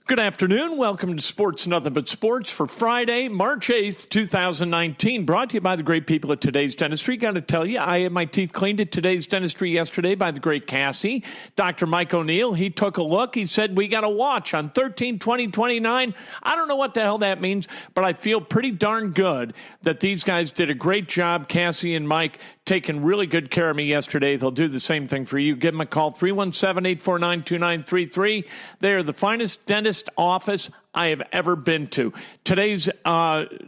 Good afternoon. Welcome to Sports Nothing But Sports for Friday, March 8th, 2019. Brought to you by the great people at Today's Dentistry. Got to tell you, I had my teeth cleaned at Today's Dentistry yesterday by the great Cassie. Dr. Mike O'Neill, he took a look. He said, we got a watch on 13/20/29. I don't know what the hell that means, but I feel pretty darn good that these guys did a great job, Cassie and Mike, taking really good care of me yesterday. They'll do the same thing for you. Give them a call, 317-849-2933. They are the finest dentist office I have ever been to. Today's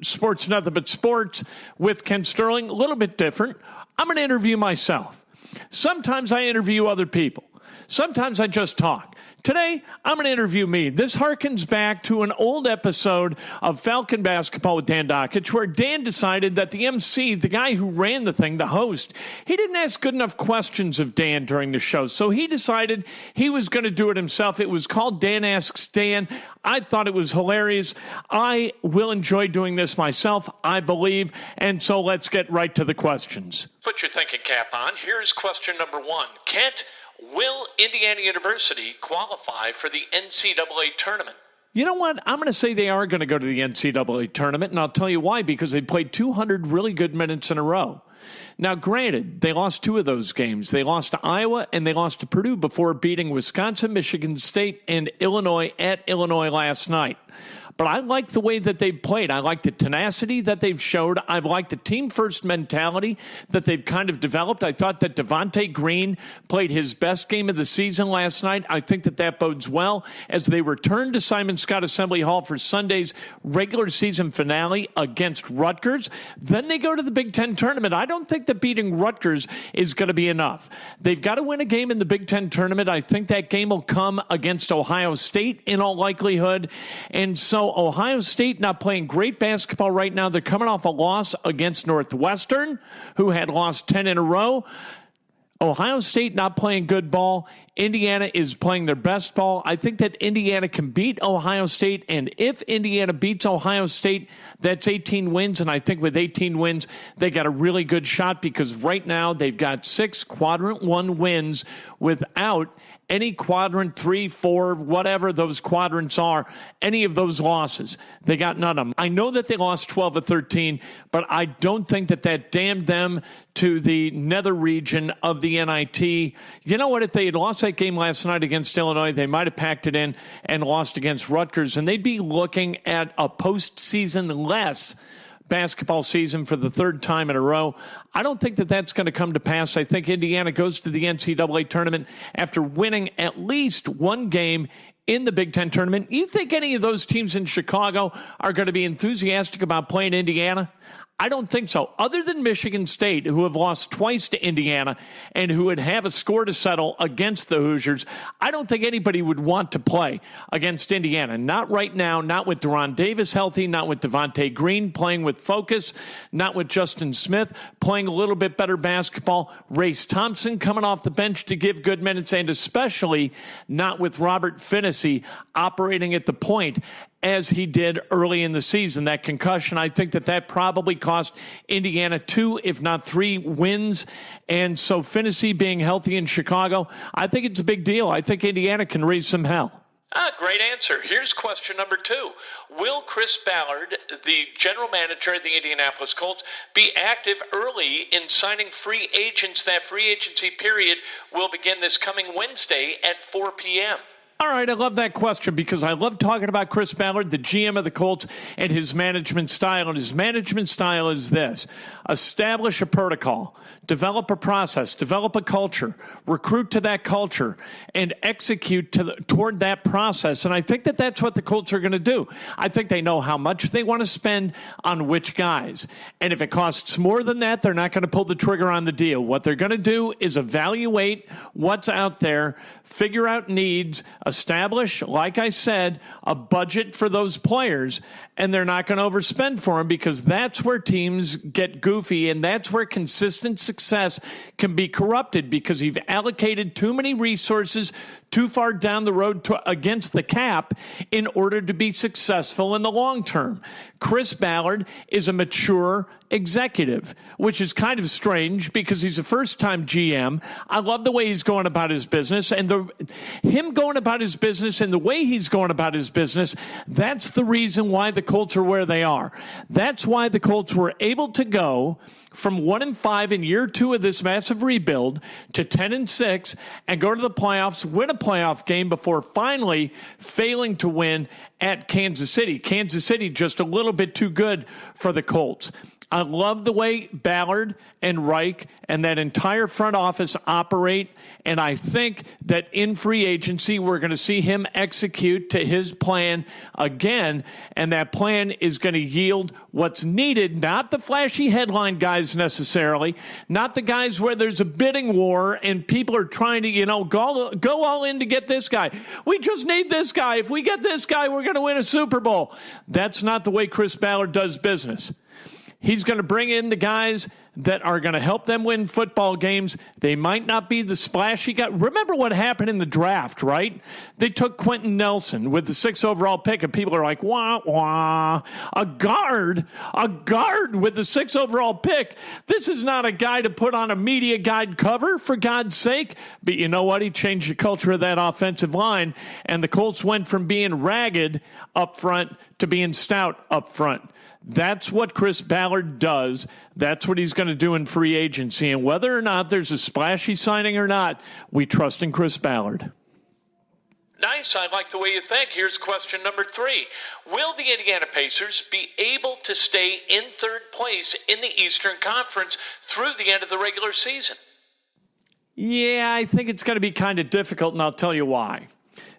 Sports Nothing But Sports with Ken Sterling, a little bit different. I'm going to interview myself. Sometimes I interview other people. Sometimes I just talk. Today, I'm going to interview me. This harkens back to an old episode of Falcon Basketball with Dan Dockich, where Dan decided that the MC, the guy who ran the thing, the host, he didn't ask good enough questions of Dan during the show. So he decided he was going to do it himself. It was called Dan Asks Dan. I thought it was hilarious. I will enjoy doing this myself, I believe. And so let's get right to the questions. Put your thinking cap on. Here's question number one. Kent, will Indiana University qualify for the NCAA Tournament? You know what? I'm going to say they are going to go to the NCAA Tournament, and I'll tell you why, because they played 200 really good minutes in a row. Now, granted, they lost two of those games. They lost to Iowa and they lost to Purdue before beating Wisconsin, Michigan State, and Illinois at Illinois last night. But I like the way that they've played. I like the tenacity that they've showed. I've liked the team-first mentality that they've kind of developed. I thought that Devontae Green played his best game of the season last night. I think that that bodes well as they return to Simon Scott Assembly Hall for Sunday's regular season finale against Rutgers. Then they go to the Big Ten tournament. I don't think that beating Rutgers is going to be enough. They've got to win a game in the Big Ten tournament. I think that game will come against Ohio State in all likelihood. And so Ohio State not playing great basketball right now. They're coming off a loss against Northwestern, who had lost 10 in a row. Ohio State not playing good ball. Indiana is playing their best ball. I think that Indiana can beat Ohio State, and if Indiana beats Ohio State, that's 18 wins, and I think with 18 wins, they got a really good shot because right now they've got 6 quadrant 1 wins without any quadrant 3, 4, whatever those quadrants are, any of those losses. They got none of them. I know that they lost 12 of 13, but I don't think that that damned them to the nether region of the NIT. You know what? If they had lost that game last night against Illinois, they might have packed it in and lost against Rutgers, and they'd be looking at a postseason less basketball season for the third time in a row. I don't think that that's going to come to pass. I think Indiana goes to the NCAA tournament after winning at least one game in the Big Ten tournament. You think any of those teams in Chicago are going to be enthusiastic about playing Indiana? I don't think so. Other than Michigan State, who have lost twice to Indiana and who would have a score to settle against the Hoosiers, I don't think anybody would want to play against Indiana. Not right now, not with Deron Davis healthy, not with Devontae Green playing with focus, not with Justin Smith playing a little bit better basketball, Race Thompson coming off the bench to give good minutes, and especially not with Robert Finney operating at the point as he did early in the season. That concussion, I think that that probably cost Indiana 2, if not 3 wins. And so Finney being healthy in Chicago, I think it's a big deal. I think Indiana can raise some hell. Great answer. Here's question number 2. Will Chris Ballard, the general manager of the Indianapolis Colts, be active early in signing free agents? That free agency period will begin this coming Wednesday at 4 p.m. All right, I love that question because I love talking about Chris Ballard, the GM of the Colts, and his management style. And his management style is this: establish a protocol, develop a process, develop a culture, recruit to that culture, and execute toward that process. And I think that that's what the Colts are going to do. I think they know how much they want to spend on which guys. And if it costs more than that, they're not going to pull the trigger on the deal. What they're going to do is evaluate what's out there, figure out needs, establish, like I said, a budget for those players, and they're not going to overspend for them because that's where teams get goofy, and that's where consistent success can be corrupted because you've allocated too many resources too far down the road against the cap in order to be successful in the long term. Chris Ballard is a mature executive, which is kind of strange because he's a first-time GM. I love the way he's going about his business, and him going about his business and the way he's going about his business, that's the reason why the Colts are where they are. That's why the Colts were able to go from 1-5 in year 2 of this massive rebuild to 10-6 and go to the playoffs, win a playoff game before finally failing to win at Kansas City. Kansas City just a little bit too good for the Colts. I love the way Ballard and Reich and that entire front office operate, and I think that in free agency we're going to see him execute to his plan again, and that plan is going to yield what's needed, not the flashy headline guys necessarily, not the guys where there's a bidding war and people are trying to, go all in to get this guy. We just need this guy. If we get this guy, we're going to win a Super Bowl. That's not the way Chris Ballard does business. He's going to bring in the guys that are going to help them win football games. They might not be the splashy guy. Remember what happened in the draft, right? They took Quentin Nelson with the 6th overall pick, and people are like, wah, wah. A guard with the 6th overall pick. This is not a guy to put on a media guide cover, for God's sake. But you know what? He changed the culture of that offensive line, and the Colts went from being ragged up front to being stout up front. That's what Chris Ballard does. That's what he's going to do in free agency. And whether or not there's a splashy signing or not, we trust in Chris Ballard. Nice. I like the way you think. Here's question number 3. Will the Indiana Pacers be able to stay in third place in the Eastern Conference through the end of the regular season? Yeah, I think it's going to be kind of difficult, and I'll tell you why.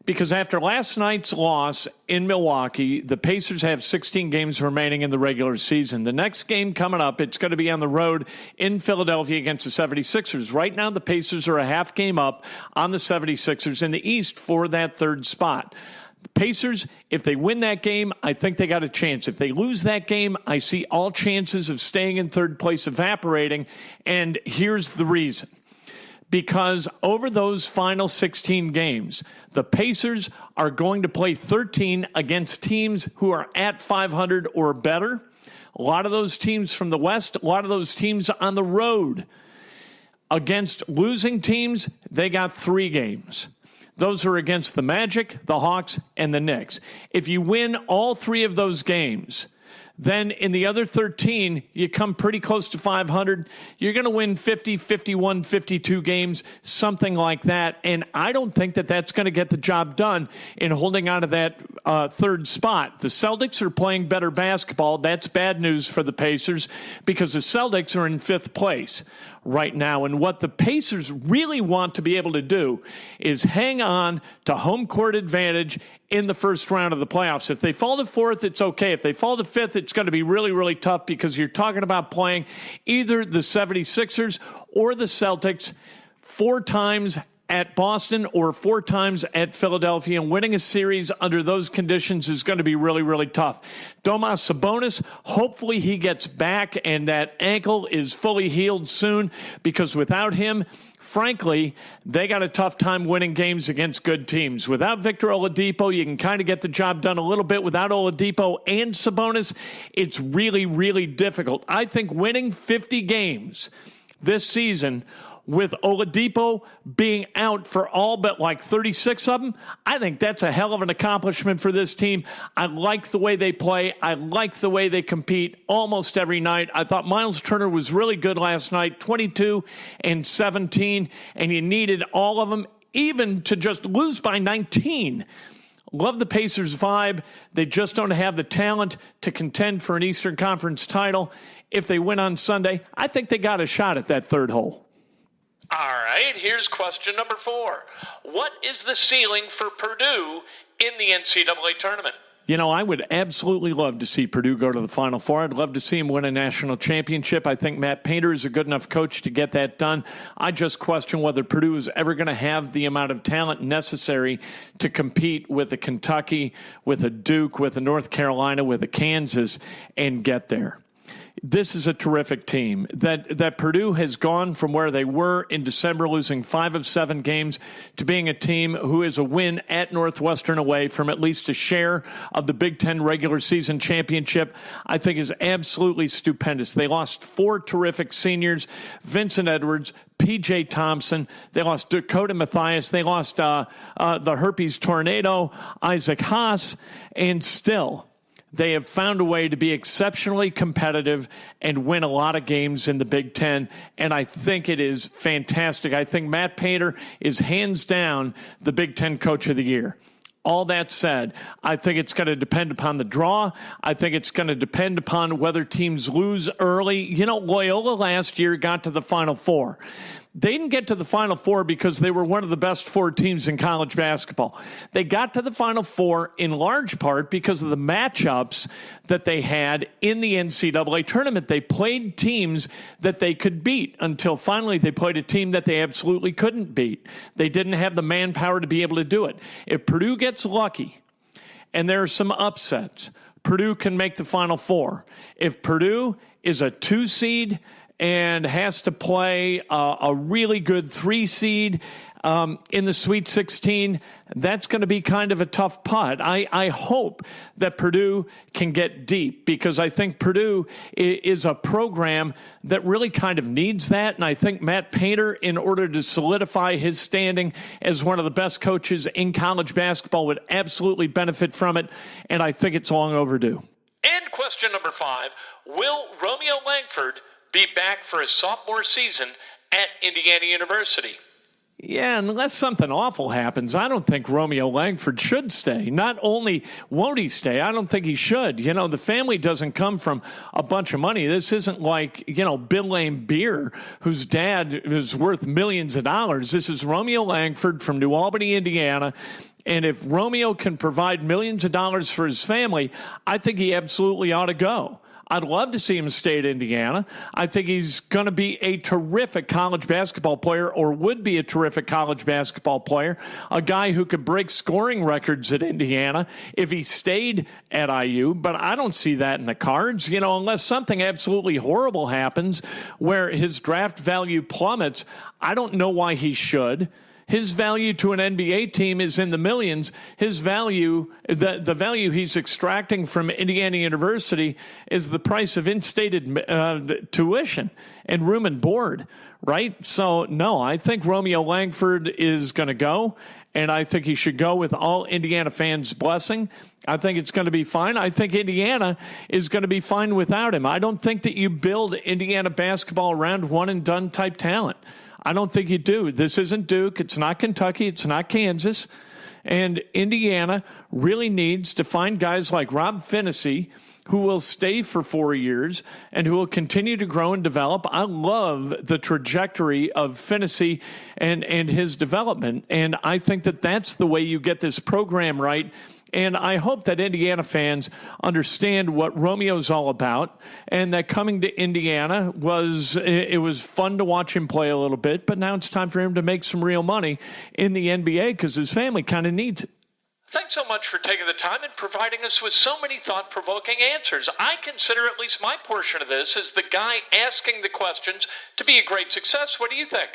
Because after last night's loss in Milwaukee, the Pacers have 16 games remaining in the regular season. The next game coming up, it's going to be on the road in Philadelphia against the 76ers. Right now, the Pacers are a half game up on the 76ers in the East for that third spot. The Pacers, if they win that game, I think they got a chance. If they lose that game, I see all chances of staying in third place evaporating. And here's the reason. Because over those final 16 games, the Pacers are going to play 13 against teams who are at 500 or better. A lot of those teams from the West, a lot of those teams on the road. Against losing teams, they got 3 games. Those are against the Magic, the Hawks, and the Knicks. If you win all 3 of those games, then in the other 13, you come pretty close to 500. You're going to win 50, 51, 52 games, something like that. And I don't think that that's going to get the job done in holding on to that third spot. The Celtics are playing better basketball. That's bad news for the Pacers because the Celtics are in 5th place right now. And what the Pacers really want to be able to do is hang on to home court advantage in the first round of the playoffs. If they fall to 4th, it's okay. If they fall to 5th, it's going to be really, really tough because you're talking about playing either the 76ers or the Celtics 4 times at Boston or 4 times at Philadelphia, and winning a series under those conditions is going to be really, really tough. Domas Sabonis, hopefully he gets back and that ankle is fully healed soon, because without him, frankly, they got a tough time winning games against good teams. Without Victor Oladipo, you can kind of get the job done a little bit. Without Oladipo and Sabonis, it's really, really difficult. I think winning 50 games this season with Oladipo being out for all but like 36 of them, I think that's a hell of an accomplishment for this team. I like the way they play. I like the way they compete almost every night. I thought Miles Turner was really good last night, 22 and 17, and you needed all of them, even to just lose by 19. Love the Pacers' vibe. They just don't have the talent to contend for an Eastern Conference title. If they win on Sunday, I think they got a shot at that third hole. All right, here's question number 4. What is the ceiling for Purdue in the NCAA tournament? You know, I would absolutely love to see Purdue go to the Final Four. I'd love to see him win a national championship. I think Matt Painter is a good enough coach to get that done. I just question whether Purdue is ever going to have the amount of talent necessary to compete with a Kentucky, with a Duke, with a North Carolina, with a Kansas, and get there. this is a terrific team. That Purdue has gone from where they were in December, losing 5 of 7 games, to being a team who is a win at Northwestern away from at least a share of the Big Ten regular season championship, I think is absolutely stupendous. They lost 4 terrific seniors, Vincent Edwards, P.J. Thompson. They lost Dakota Mathias. They lost the herpes tornado, Isaac Haas, and still they have found a way to be exceptionally competitive and win a lot of games in the Big Ten, and I think it is fantastic. I think Matt Painter is hands down the Big Ten Coach of the Year. All that said, I think it's going to depend upon the draw. I think it's going to depend upon whether teams lose early. You know, Loyola last year got to the Final Four. They didn't get to the Final Four because they were one of the best 4 teams in college basketball. They got to the Final Four in large part because of the matchups that they had in the NCAA tournament. They played teams that they could beat until finally they played a team that they absolutely couldn't beat. They didn't have the manpower to be able to do it. If Purdue gets lucky, and there are some upsets, Purdue can make the Final Four. If Purdue is a 2 seed and has to play a really good 3 seed in the Sweet 16, that's going to be kind of a tough putt. I hope that Purdue can get deep, because I think Purdue is a program that really kind of needs that. And I think Matt Painter, in order to solidify his standing as one of the best coaches in college basketball, would absolutely benefit from it. And I think it's long overdue. And question number 5, will Romeo Langford be back for his sophomore season at Indiana University? Yeah, unless something awful happens, I don't think Romeo Langford should stay. Not only won't he stay, I don't think he should. You know, the family doesn't come from a bunch of money. This isn't like, you know, Bill Lane Beer, whose dad is worth millions of dollars. This is Romeo Langford from New Albany, Indiana. And if Romeo can provide millions of dollars for his family, I think he absolutely ought to go. I'd love to see him stay at Indiana. I think he's going to be a terrific college basketball player, or would be a terrific college basketball player, a guy who could break scoring records at Indiana if he stayed at IU. But I don't see that in the cards, you know, unless something absolutely horrible happens where his draft value plummets. I don't know why he should. His value to an NBA team is in the millions. His value, the value he's extracting from Indiana University, is the price of in-state tuition and room and board, right? So, no, I think Romeo Langford is going to go, and I think he should go with all Indiana fans' blessing. I think it's going to be fine. I think Indiana is going to be fine without him. I don't think that you build Indiana basketball around one-and-done type talent. I don't think you do. This isn't Duke. It's not Kentucky. It's not Kansas. And Indiana really needs to find guys like Rob Finney, who will stay for 4 years and who will continue to grow and develop. I love the trajectory of Finney and his development. And I think that that's the way you get this program right. And I hope that Indiana fans understand what Romeo's all about, and that coming to Indiana was fun to watch him play a little bit, but now it's time for him to make some real money in the NBA because his family kind of needs it. Thanks so much for taking the time and providing us with so many thought-provoking answers. I consider at least my portion of this as the guy asking the questions to be a great success. What do you think?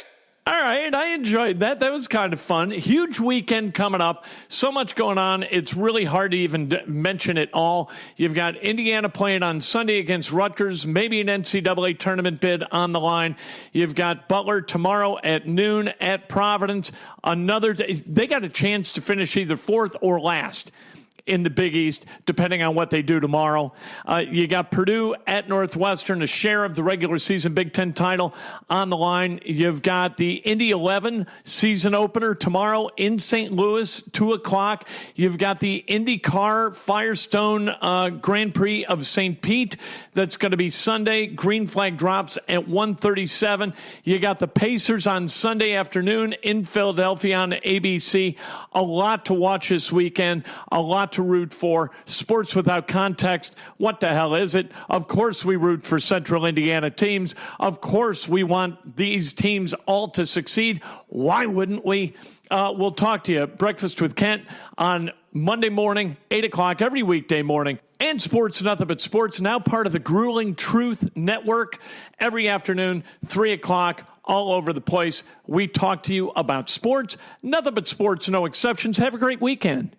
All right, I enjoyed that. That was kind of fun. Huge weekend coming up. So much going on. It's really hard to even mention it all. You've got Indiana playing on Sunday against Rutgers, maybe an NCAA tournament bid on the line. You've got Butler tomorrow at noon at Providence. They got a chance to finish either 4th or last in the Big East, depending on what they do tomorrow. You got Purdue at Northwestern, a share of the regular season Big Ten title on the line. You've got the Indy 11 season opener tomorrow in St. Louis, 2 o'clock. You've got the IndyCar Firestone Grand Prix of St. Pete. That's going to be Sunday. Green flag drops at 1:37. You got the Pacers on Sunday afternoon in Philadelphia on ABC. A lot to watch this weekend, a lot to root for. Sports without context, what the hell is it? Of course we root for Central Indiana teams. Of course we want these teams all to succeed. Why wouldn't we? We'll talk to you. Breakfast with Kent on Monday morning, 8 o'clock, every weekday morning. And Sports Nothing But Sports, now part of the Grueling Truth Network. Every afternoon, 3 o'clock, all over the place. We talk to you about sports. Nothing but sports, no exceptions. Have a great weekend.